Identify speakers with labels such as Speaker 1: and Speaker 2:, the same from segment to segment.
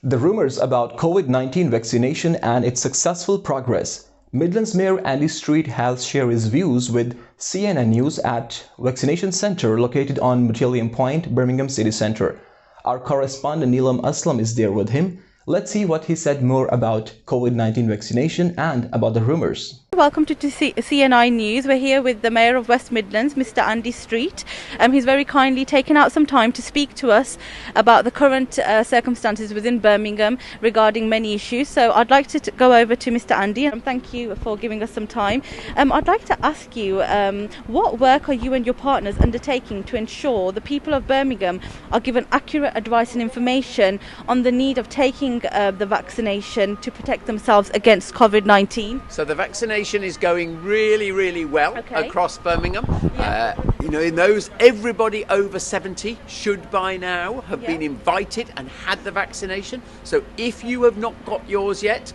Speaker 1: The rumors about COVID-19 vaccination and its successful progress. Midlands Mayor Andy Street has shared his views with CNI News at vaccination center located on Mauchilium Point, Birmingham city centre. Our correspondent Neelam Aslam is there with him. Let's see what he said more about COVID-19 vaccination and about the rumors.
Speaker 2: Welcome to CNI News. We're here with the Mayor of West Midlands, Mr. Andy Street. He's very kindly taken out some time to speak to us about the current circumstances within Birmingham regarding many issues. So I'd like to go over to Mr. Andy and thank you for giving us some time. I'd like to ask you, what work are you and your partners undertaking to ensure the people of Birmingham are given accurate advice and information on the need of taking the vaccination to protect themselves against COVID-19?
Speaker 3: So the vaccination is going really well across Birmingham. In those, everybody over 70 should by now have been invited and had the vaccination. So if you have not got yours yet,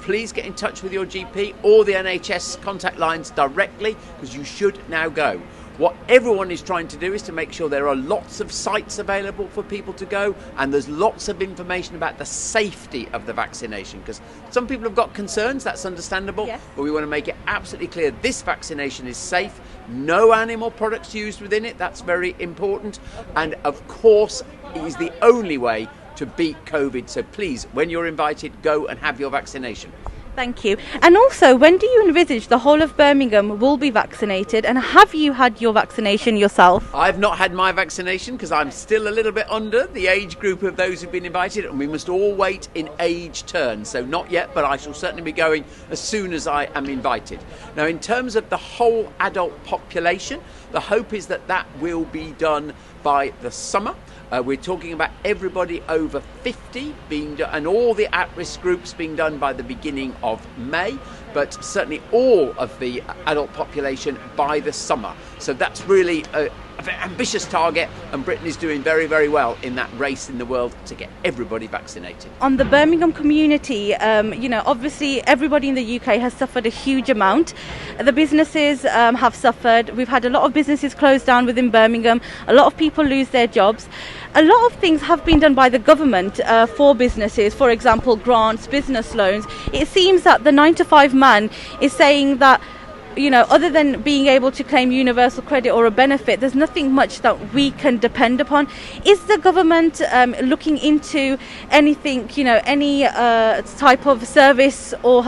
Speaker 3: please get in touch with your GP or the NHS contact lines directly, because you should now go. What everyone is trying to do is to make sure there are lots of sites available for people to go, and there's lots of information about the safety of the vaccination, because some people have got concerns. That's understandable, but we want to make it absolutely clear this vaccination is safe. No animal products used within it. That's very important, and of course it is the only way to beat COVID. So please, when you're invited, go and have your vaccination.
Speaker 2: Thank you. And also, when do you envisage the whole of Birmingham will be vaccinated, and have you had your vaccination yourself?
Speaker 3: I've not had my vaccination because I'm still a little bit under the age group of those who've been invited, and we must all wait in age turn. So not yet, but I shall certainly be going as soon as I am invited. Now, in terms of the whole adult population, the hope is that that will be done by the summer. We're talking about everybody over 50 being done, and all the at-risk groups being done by the beginning of May, but certainly all of the adult population by the summer. So that's really a very ambitious target, and Britain is doing very well in that race in the world to get everybody vaccinated.
Speaker 2: On the Birmingham community, obviously everybody in the UK has suffered a huge amount. The businesses have suffered. We've had a lot of businesses close down within Birmingham. A lot of people lose their jobs. A lot of things have been done by the government for businesses, for example, grants, business loans. It seems that the 9-to-5 man is saying that, other than being able to claim universal credit or a benefit, there's nothing much that we can depend upon. Is the government looking into anything, any type of service or,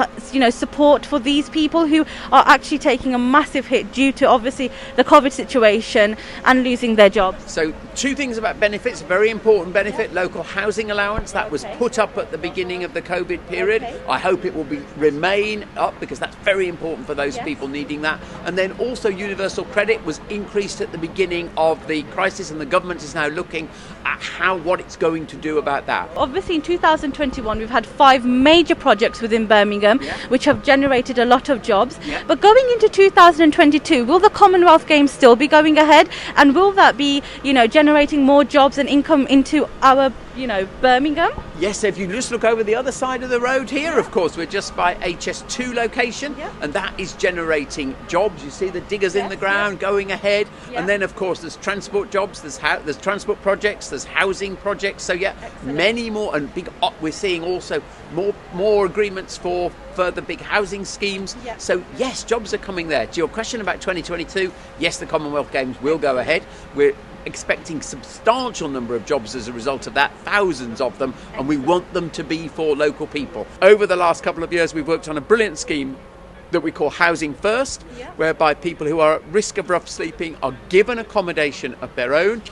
Speaker 2: support for these people who are actually taking a massive hit due to, obviously, the COVID situation and losing their jobs?
Speaker 3: So, two things about benefits. Very important benefit, local housing allowance. That was put up at the beginning of the COVID period. I hope it will remain up, because that's very important for those people needing that. And then also universal credit was increased at the beginning of the crisis, and the government is now looking at what it's going to do about that.
Speaker 2: Obviously in 2021 we've had 5 major projects within Birmingham which have generated a lot of jobs, but going into 2022, will the Commonwealth Games still be going ahead, and will that be generating more jobs and income into our Birmingham?
Speaker 3: Yes, if you just look over the other side of the road here, of course, we're just by HS2 location, and that is generating jobs. You see the diggers in the ground going ahead, and then of course there's transport jobs, there's transport projects, there's housing projects. So many more, and we're seeing also more agreements for further big housing schemes. So yes, jobs are coming there. To your question about 2022, yes, the Commonwealth Games will go ahead. We're expecting substantial number of jobs as a result of that, thousands of them, and we want them to be for local people. Over the last couple of years, we've worked on a brilliant scheme that we call Housing First, whereby people who are at risk of rough sleeping are given accommodation of their own.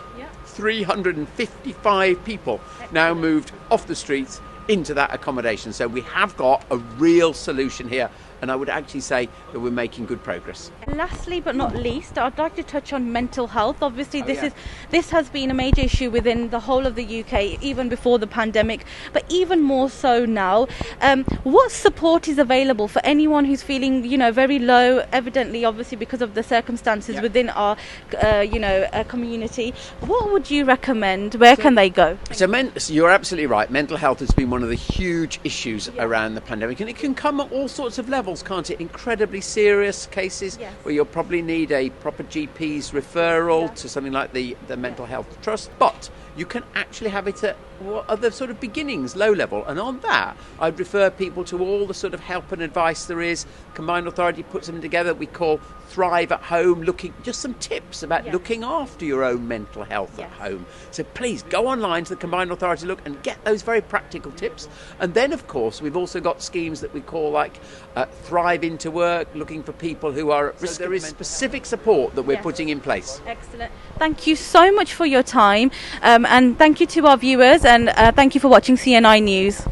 Speaker 3: 355 people now moved off the streets into that accommodation. So we have got a real solution here, and I would actually say that we're making good progress.
Speaker 2: Lastly but not least, I'd like to touch on mental health. Obviously this has been a major issue within the whole of the UK, even before the pandemic, but even more so now. What support is available for anyone who's feeling very low, evidently obviously because of the circumstances within our community? What would you recommend? Where can they go?
Speaker 3: So you're absolutely right. Mental health has been one of the huge issues around the pandemic, and it can come at all sorts of levels, can't it? Incredibly serious cases where you'll probably need a proper GP's referral to something like the Mental Health Trust. But you can actually have it at other sort of beginnings, low level. And on that, I'd refer people to all the sort of help and advice there is. Combined Authority puts them together. We call Thrive at Home, just some tips about looking after your own mental health at home. So please go online to the Combined Authority look and get those very practical tips. And then, of course, we've also got schemes that we call like Thrive Into Work, looking for people who are at risk. So there is specific support that we're putting in place.
Speaker 2: Excellent. Thank you so much for your time, and thank you to our viewers, and thank you for watching CNI News.